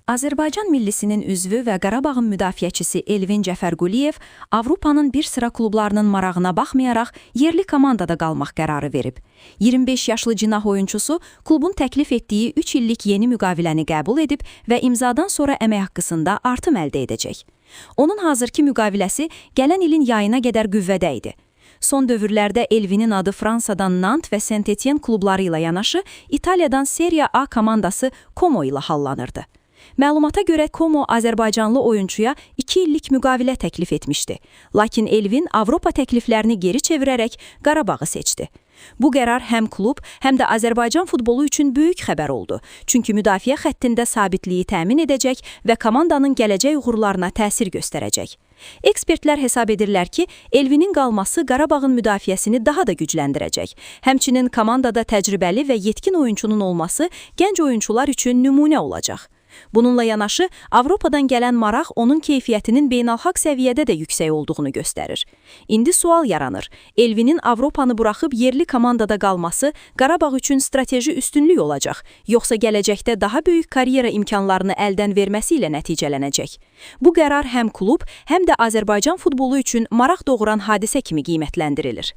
Azərbaycan millisinin üzvü və Qarabağın müdafiəçisi Elvin Cəfərquliyev Avropanın bir sıra klublarının marağına baxmayaraq yerli komandada qalmaq qərarı verib. 25 yaşlı cinah oyunçusu klubun təklif etdiyi 3 illik yeni müqaviləni qəbul edib və imzadan sonra əmək haqqısında artım əldə edəcək. Onun hazırki müqaviləsi gələn ilin yayına qədər qüvvədə idi. Son dövrlərdə Elvinin adı Fransadan Nantes və Saint-Étienne klubları ilə yanaşı İtaliyadan Serie A komandası Como ilə hallanırdı. Məlumata görə Como Azərbaycanlı oyuncuya 2 illik müqavilə təklif etmişdi. Lakin Elvin Avropa təkliflərini geri çevirərək Qarabağı seçdi. Bu qərar həm klub, həm də Azərbaycan futbolu üçün böyük xəbər oldu. Çünki müdafiə xəttində sabitliyi təmin edəcək və komandanın gələcək uğurlarına təsir göstərəcək. Ekspertlər hesab edirlər ki, Elvinin qalması Qarabağın müdafiəsini daha da gücləndirəcək. Həmçinin komandada təcrübəli və yetkin oyuncunun olması gənc oyuncular üçün nümunə olacaq. Bununla yanaşı, Avropadan gələn maraq onun keyfiyyətinin beynəlxalq səviyyədə də yüksək olduğunu göstərir. İndi sual yaranır. Elvinin Avropanı buraxıb yerli komandada qalması Qarabağ üçün strateji üstünlük olacaq, yoxsa gələcəkdə daha böyük karyera imkanlarını əldən verməsi ilə nəticələnəcək? Bu qərar həm klub, həm də Azərbaycan futbolu üçün maraq doğuran hadisə kimi qiymətləndirilir.